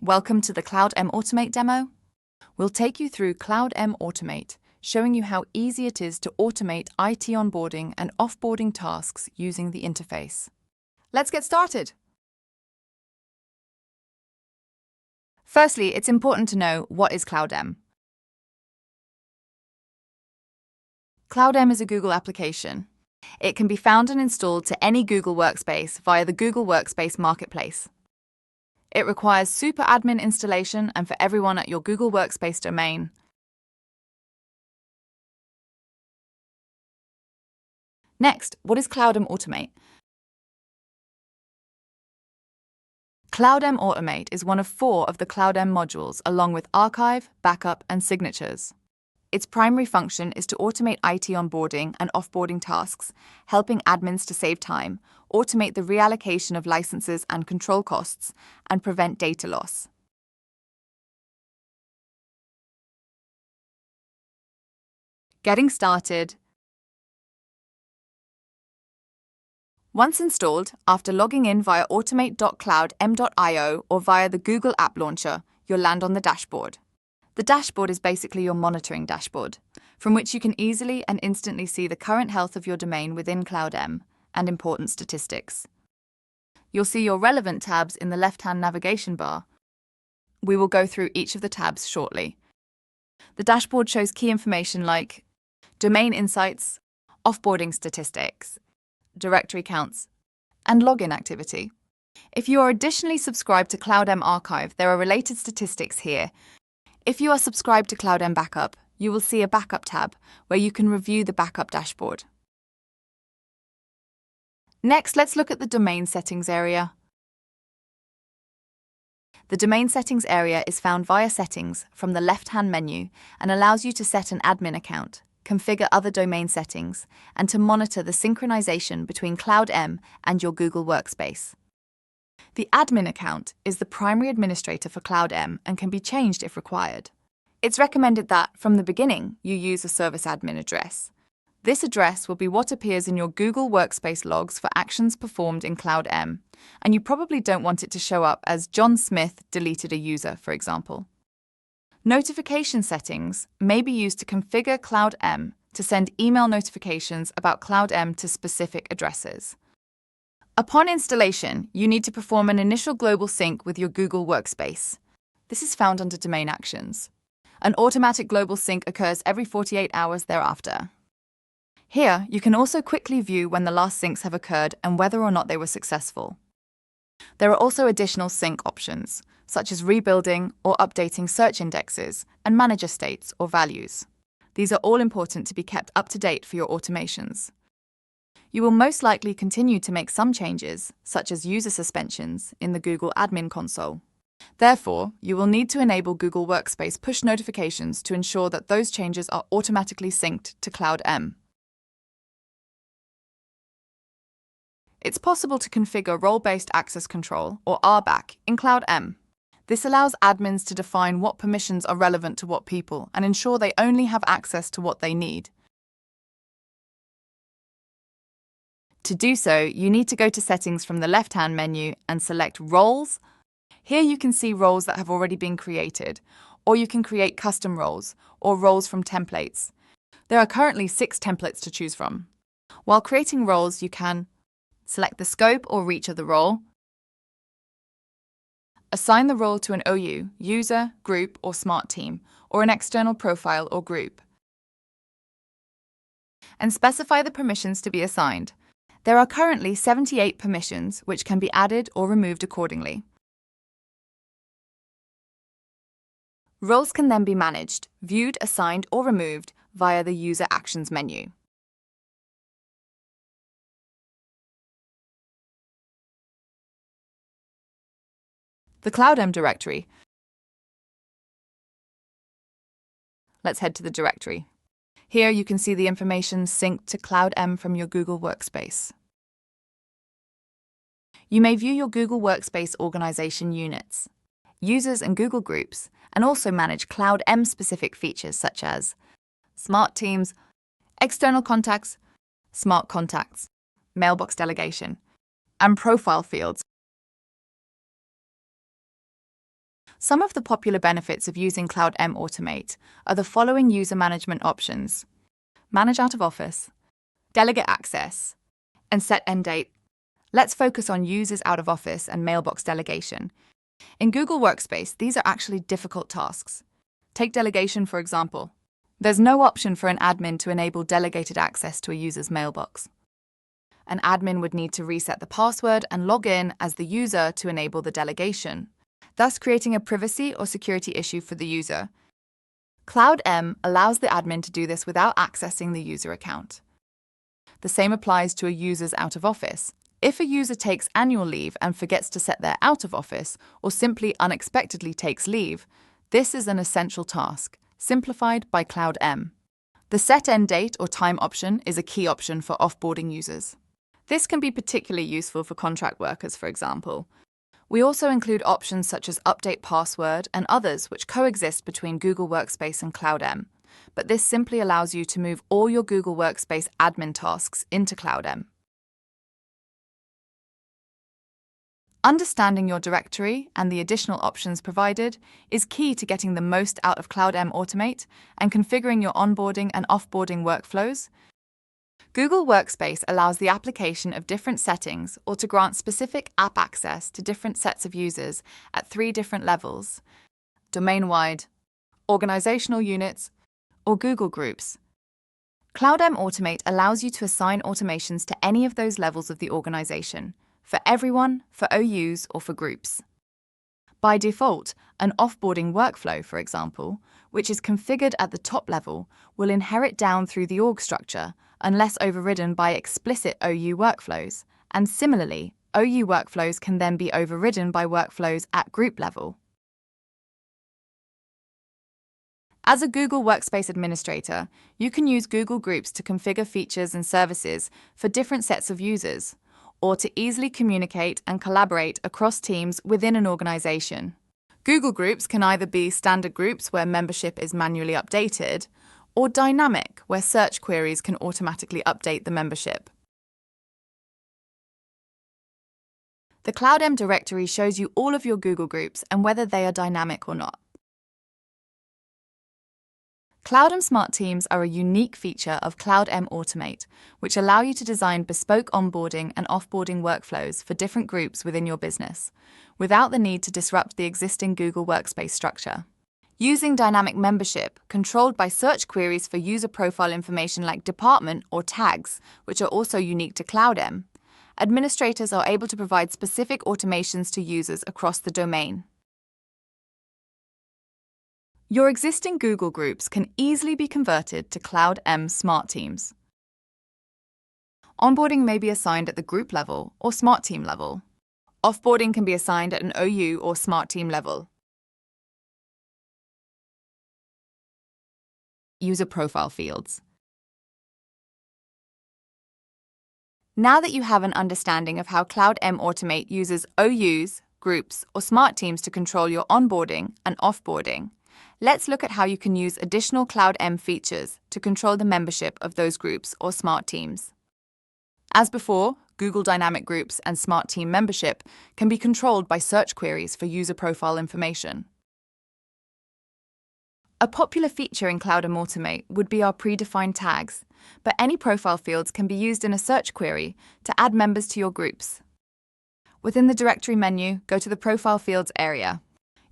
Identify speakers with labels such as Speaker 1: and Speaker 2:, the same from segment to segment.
Speaker 1: Welcome to the CloudM Automate demo. We'll take you through CloudM Automate, showing you how easy it is to automate IT onboarding and offboarding tasks using the interface. Let's get started. Firstly, it's important to know what is CloudM. CloudM is a Google application. It can be found and installed to any Google Workspace via the Google Workspace Marketplace. It requires super admin installation and for everyone at your Google Workspace domain. Next, what is CloudM Automate? CloudM Automate is one of 4 of the CloudM modules along with Archive, Backup, and Signatures. Its primary function is to automate IT onboarding and offboarding tasks, helping admins to save time, automate the reallocation of licenses and control costs, and prevent data loss. Getting started. Once installed, after logging in via automate.cloudm.io or via the Google App Launcher, you'll land on the dashboard. The dashboard is basically your monitoring dashboard, from which you can easily and instantly see the current health of your domain within CloudM and important statistics. You'll see your relevant tabs in the left-hand navigation bar. We will go through each of the tabs shortly. The dashboard shows key information like domain insights, offboarding statistics, directory counts, and login activity. If you are additionally subscribed to CloudM Archive, there are related statistics here. If you are subscribed to CloudM Backup, you will see a Backup tab where you can review the backup dashboard. Next, let's look at the Domain Settings area. The Domain Settings area is found via Settings from the left-hand menu and allows you to set an admin account, configure other domain settings, and to monitor the synchronization between CloudM and your Google Workspace. The admin account is the primary administrator for CloudM and can be changed if required. It's recommended that, from the beginning, you use a service admin address. This address will be what appears in your Google Workspace logs for actions performed in CloudM, and you probably don't want it to show up as John Smith deleted a user, for example. Notification settings may be used to configure CloudM to send email notifications about CloudM to specific addresses. Upon installation, you need to perform an initial global sync with your Google Workspace. This is found under Domain Actions. An automatic global sync occurs every 48 hours thereafter. Here, you can also quickly view when the last syncs have occurred and whether or not they were successful. There are also additional sync options, such as rebuilding or updating search indexes and manager states or values. These are all important to be kept up to date for your automations. You will most likely continue to make some changes, such as user suspensions, in the Google Admin Console. Therefore, you will need to enable Google Workspace push notifications to ensure that those changes are automatically synced to CloudM. It's possible to configure Role-Based Access Control, or RBAC, in CloudM. This allows admins to define what permissions are relevant to what people and ensure they only have access to what they need. To do so, you need to go to Settings from the left-hand menu and select Roles. Here you can see roles that have already been created, or you can create custom roles, or roles from templates. There are currently 6 templates to choose from. While creating roles, you can select the scope or reach of the role, assign the role to an OU, user, group, or smart team, or an external profile or group, and specify the permissions to be assigned. There are currently 78 permissions, which can be added or removed accordingly. Roles can then be managed, viewed, assigned, or removed via the User Actions menu. The CloudM directory. Let's head to the directory. Here you can see the information synced to CloudM from your Google Workspace. You may view your Google Workspace organization units, users and Google groups, and also manage CloudM-specific features such as Smart Teams, External Contacts, Smart Contacts, Mailbox Delegation, and Profile fields. Some of the popular benefits of using CloudM Automate are the following user management options: manage out of office, delegate access, and set end date. Let's focus on users out of office and mailbox delegation. In Google Workspace, these are actually difficult tasks. Take delegation, for example. There's no option for an admin to enable delegated access to a user's mailbox. An admin would need to reset the password and log in as the user to enable the delegation, thus creating a privacy or security issue for the user. CloudM allows the admin to do this without accessing the user account. The same applies to a user's out of office. If a user takes annual leave and forgets to set their out of office, or simply unexpectedly takes leave, this is an essential task, simplified by CloudM. The set end date or time option is a key option for offboarding users. This can be particularly useful for contract workers, for example. We also include options such as update password and others which coexist between Google Workspace and CloudM, but this simply allows you to move all your Google Workspace admin tasks into CloudM. Understanding your directory and the additional options provided is key to getting the most out of CloudM Automate and configuring your onboarding and offboarding workflows. Google Workspace allows the application of different settings or to grant specific app access to different sets of users at 3 different levels: domain-wide, organizational units, or Google Groups. CloudM Automate allows you to assign automations to any of those levels of the organization, for everyone, for OUs, or for groups. By default, an offboarding workflow, for example, which is configured at the top level, will inherit down through the org structure unless overridden by explicit OU workflows, and similarly, OU workflows can then be overridden by workflows at group level. As a Google Workspace administrator, you can use Google Groups to configure features and services for different sets of users, or to easily communicate and collaborate across teams within an organization. Google Groups can either be standard groups where membership is manually updated, or dynamic, where search queries can automatically update the membership. The CloudM directory shows you all of your Google Groups and whether they are dynamic or not. CloudM Smart Teams are a unique feature of CloudM Automate, which allow you to design bespoke onboarding and offboarding workflows for different groups within your business, without the need to disrupt the existing Google Workspace structure. Using dynamic membership, controlled by search queries for user profile information like department or tags, which are also unique to CloudM, administrators are able to provide specific automations to users across the domain. Your existing Google Groups can easily be converted to CloudM Smart Teams. Onboarding may be assigned at the group level or Smart Team level. Offboarding can be assigned at an OU or Smart Team level. User profile fields. Now that you have an understanding of how CloudM Automate uses OUs, groups, or Smart Teams to control your onboarding and offboarding, let's look at how you can use additional CloudM features to control the membership of those groups or Smart Teams. As before, Google Dynamic Groups and Smart Team membership can be controlled by search queries for user profile information. A popular feature in CloudM Automate would be our predefined tags, but any profile fields can be used in a search query to add members to your groups. Within the directory menu, go to the Profile Fields area.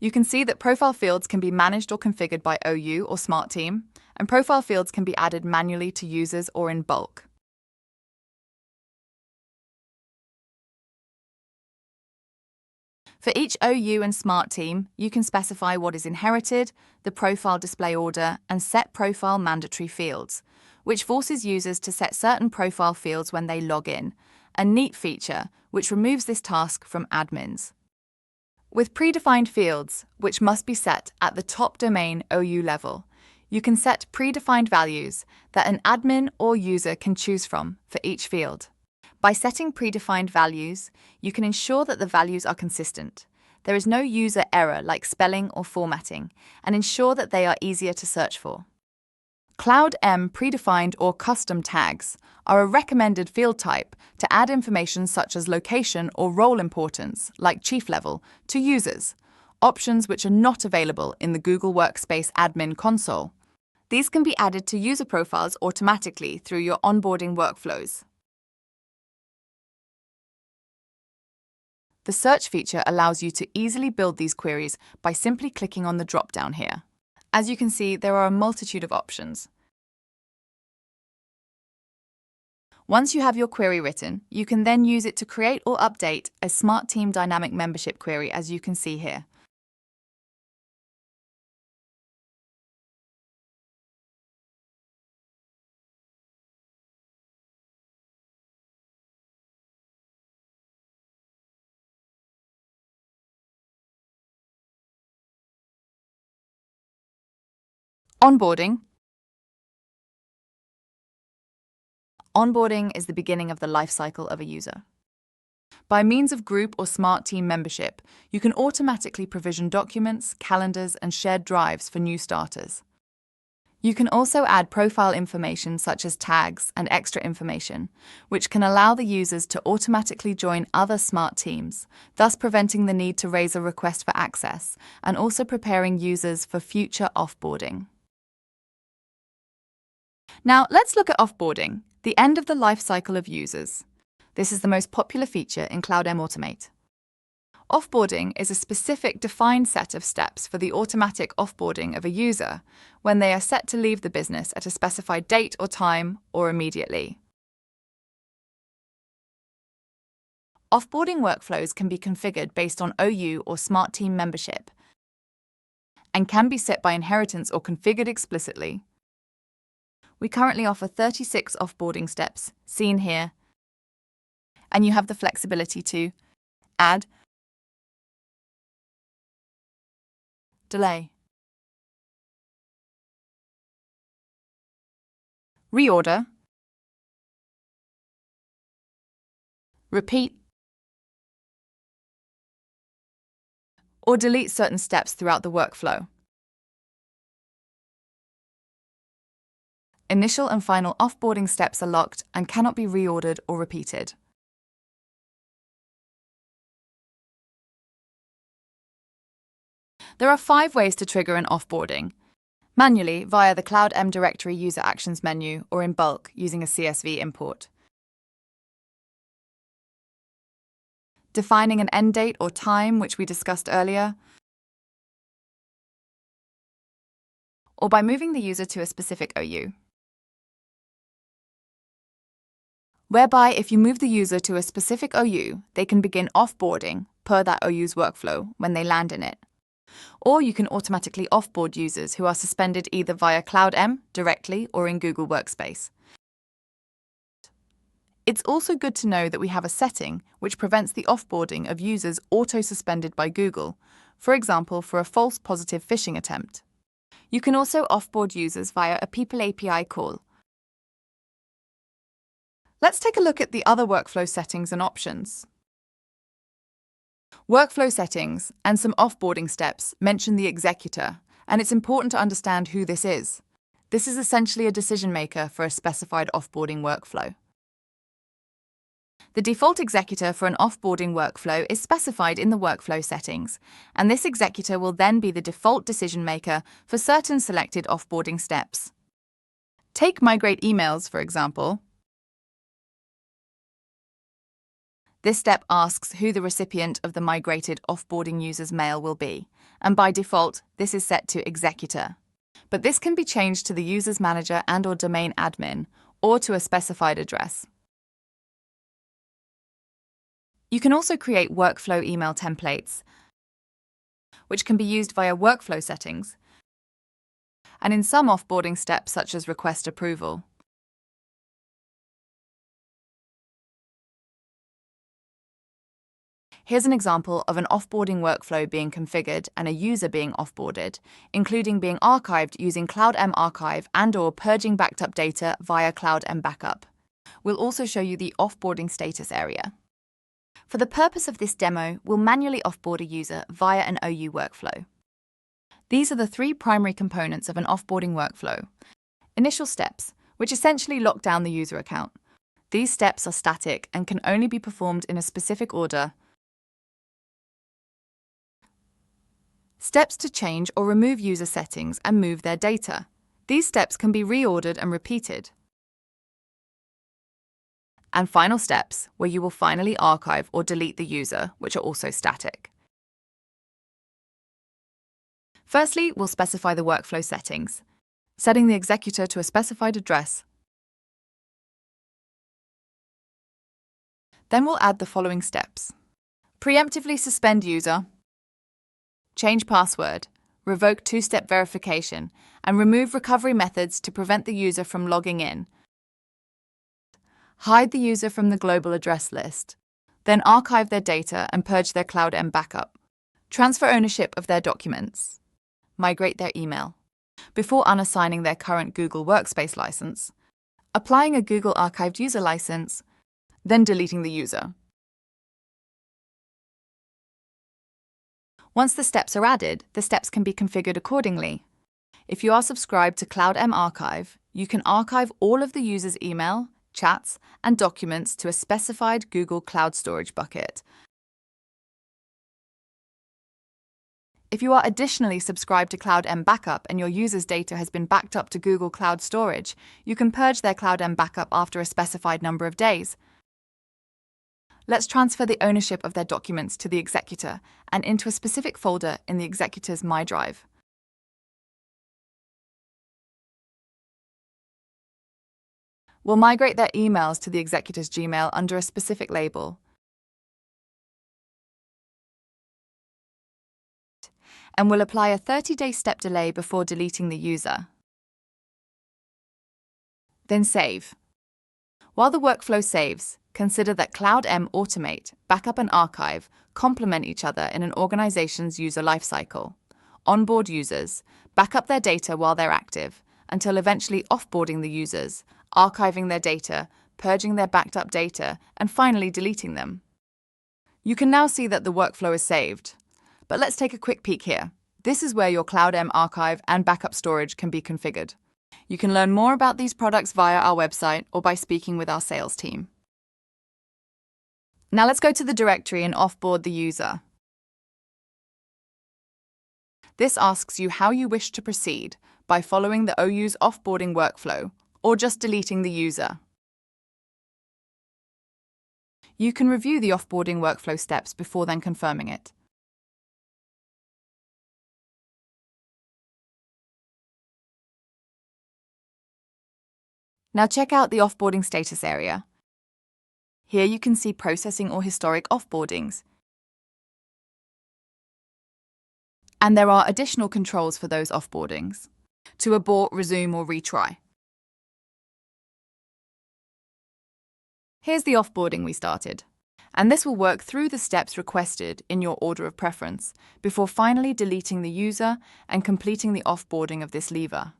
Speaker 1: You can see that profile fields can be managed or configured by OU or Smart Team, and profile fields can be added manually to users or in bulk. For each OU and Smart Team, you can specify what is inherited, the profile display order, and set profile mandatory fields, which forces users to set certain profile fields when they log in, a neat feature which removes this task from admins. With predefined fields, which must be set at the top domain OU level, you can set predefined values that an admin or user can choose from for each field. By setting predefined values, you can ensure that the values are consistent. There is no user error like spelling or formatting, and ensure that they are easier to search for. CloudM predefined or custom tags are a recommended field type to add information such as location or role importance, like chief level, to users, options which are not available in the Google Workspace Admin console. These can be added to user profiles automatically through your onboarding workflows. The search feature allows you to easily build these queries by simply clicking on the drop-down here. As you can see, there are a multitude of options. Once you have your query written, you can then use it to create or update a Smart Team dynamic membership query, as you can see here. Onboarding. Onboarding is the beginning of the life cycle of a user. By means of group or Smart Team membership, you can automatically provision documents, calendars, and shared drives for new starters. You can also add profile information such as tags and extra information, which can allow the users to automatically join other Smart Teams, thus preventing the need to raise a request for access and also preparing users for future offboarding. Now, let's look at offboarding, the end of the life cycle of users. This is the most popular feature in CloudM Automate. Offboarding is a specific defined set of steps for the automatic offboarding of a user when they are set to leave the business at a specified date or time or immediately. Offboarding workflows can be configured based on OU or Smart Team membership and can be set by inheritance or configured explicitly. We currently offer 36 offboarding steps, seen here, and you have the flexibility to add, delay, reorder, repeat, or delete certain steps throughout the workflow. Initial and final offboarding steps are locked and cannot be reordered or repeated. There are 5 ways to trigger an offboarding: manually via the CloudM Directory User Actions menu or in bulk using a CSV import. Defining an end date or time, which we discussed earlier, or by moving the user to a specific OU, whereby if you move the user to a specific OU, they can begin offboarding per that OU's workflow when they land in it. Or you can automatically offboard users who are suspended either via CloudM directly or in Google Workspace. It's also good to know that we have a setting which prevents the offboarding of users auto-suspended by Google, for example for a false positive phishing attempt. You can also offboard users via a People API call. Let's take a look at the other workflow settings and options. Workflow settings and some offboarding steps mention the executor, and it's important to understand who this is. This is essentially a decision maker for a specified offboarding workflow. The default executor for an offboarding workflow is specified in the workflow settings, and this executor will then be the default decision maker for certain selected offboarding steps. Take migrate emails, for example. This step asks who the recipient of the migrated offboarding user's mail will be, and by default, this is set to executor. But this can be changed to the user's manager and/or domain admin, or to a specified address. You can also create workflow email templates, which can be used via workflow settings, and in some offboarding steps such as request approval. Here's an example of an offboarding workflow being configured and a user being offboarded, including being archived using CloudM Archive and/or purging backed up data via CloudM Backup. We'll also show you the offboarding status area. For the purpose of this demo, we'll manually offboard a user via an OU workflow. These are the 3 primary components of an offboarding workflow. Initial steps, which essentially lock down the user account. These steps are static and can only be performed in a specific order. Steps to change or remove user settings and move their data. These steps can be reordered and repeated. And final steps, where you will finally archive or delete the user, which are also static. Firstly, we'll specify the workflow settings, setting the executor to a specified address. Then we'll add the following steps. Preemptively suspend user, change password, revoke two-step verification, and remove recovery methods to prevent the user from logging in. Hide the user from the global address list. Then archive their data and purge their CloudM backup. Transfer ownership of their documents. Migrate their email. Before unassigning their current Google Workspace license, applying a Google Archived User license, then deleting the user. Once the steps are added, the steps can be configured accordingly. If you are subscribed to CloudM Archive, you can archive all of the user's email, chats, and documents to a specified Google Cloud Storage bucket. If you are additionally subscribed to CloudM Backup and your user's data has been backed up to Google Cloud Storage, you can purge their CloudM Backup after a specified number of days. Let's transfer the ownership of their documents to the executor and into a specific folder in the executor's My Drive. We'll migrate their emails to the executor's Gmail under a specific label. And we'll apply a 30-day step delay before deleting the user. Then save. While the workflow saves, consider that CloudM Automate, Backup and Archive complement each other in an organization's user lifecycle. Onboard users, back up their data while they're active, until eventually offboarding the users, archiving their data, purging their backed up data, and finally deleting them. You can now see that the workflow is saved. But let's take a quick peek here. This is where your CloudM archive and backup storage can be configured. You can learn more about these products via our website or by speaking with our sales team. Now let's go to the directory and offboard the user. This asks you how you wish to proceed by following the OU's offboarding workflow or just deleting the user. You can review the offboarding workflow steps before then confirming it. Now check out the offboarding status area. Here you can see processing or historic offboardings. And there are additional controls for those offboardings, to abort, resume, or retry. Here's the offboarding we started. And this will work through the steps requested in your order of preference, before finally deleting the user and completing the offboarding of this lever.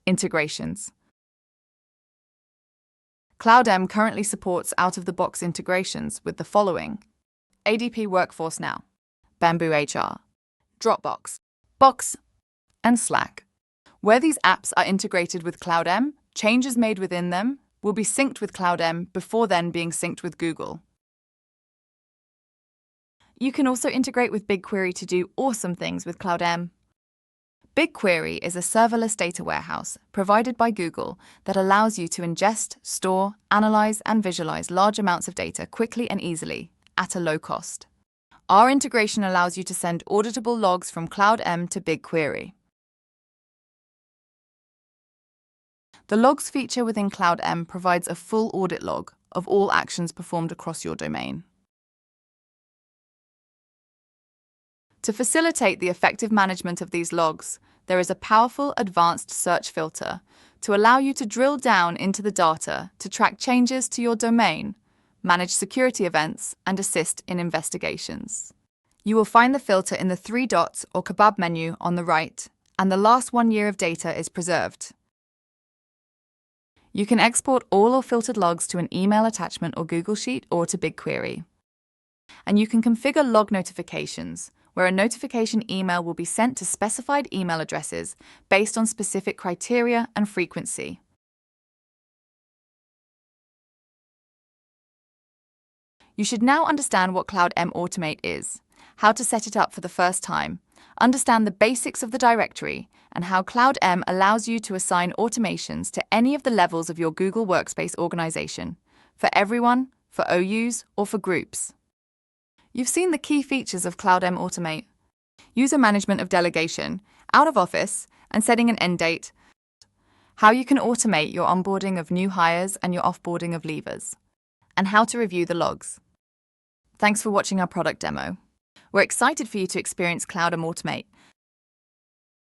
Speaker 1: Integrations. CloudM currently supports out-of-the-box integrations with the following: ADP Workforce Now, BambooHR, Dropbox, Box, and Slack. Where these apps are integrated with CloudM, changes made within them will be synced with CloudM before then being synced with Google. You can also integrate with BigQuery to do awesome things with CloudM. BigQuery is a serverless data warehouse provided by Google that allows you to ingest, store, analyze, and visualize large amounts of data quickly and easily, at a low cost. Our integration allows you to send auditable logs from CloudM to BigQuery. The Logs feature within CloudM provides a full audit log of all actions performed across your domain. To facilitate the effective management of these logs, there is a powerful advanced search filter to allow you to drill down into the data to track changes to your domain, manage security events, and assist in investigations. You will find the filter in the 3 dots or kebab menu on the right, and the last 1 year of data is preserved. You can export all or filtered logs to an email attachment or Google Sheet or to BigQuery. And you can configure log notifications, where a notification email will be sent to specified email addresses based on specific criteria and frequency. You should now understand what CloudM Automate is, how to set it up for the first time, understand the basics of the directory, and how CloudM allows you to assign automations to any of the levels of your Google Workspace organization, for everyone, for OUs, or for groups. You've seen the key features of CloudM Automate: user management of delegation, out of office, and setting an end date, how you can automate your onboarding of new hires and your offboarding of leavers, and how to review the logs. Thanks for watching our product demo. We're excited for you to experience CloudM Automate